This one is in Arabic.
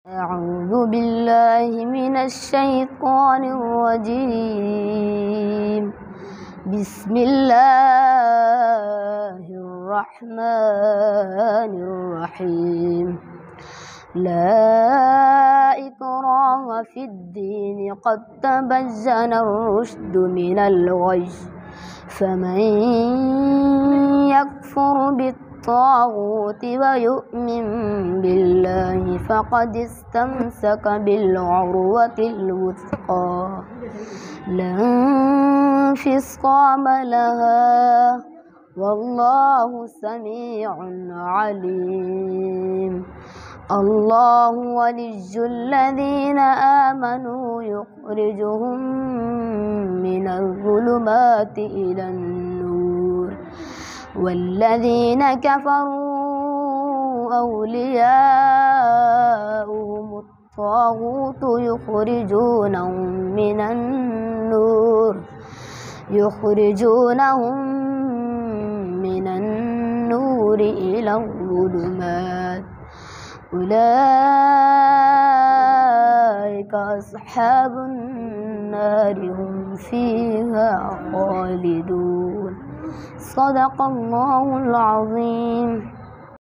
أعوذ بالله من الشيطان الرجيم. بسم الله الرحمن الرحيم. لا إكراه في الدين قد تبين الرشد من الغي، فمن يكفر بالطاغوت ويؤمن بالله فقد استمسك بالعروة الوثقى لا انفصام لها، والله سميع عليم. الله ولي الذين آمنوا يخرجهم من الظلمات إلى النور، والذين كفروا أولياؤهم الطاغوت يخرجونهم من النور إلى الظلمات، أولئك أصحاب النار هم فيها خالدون. صدق الله العظيم.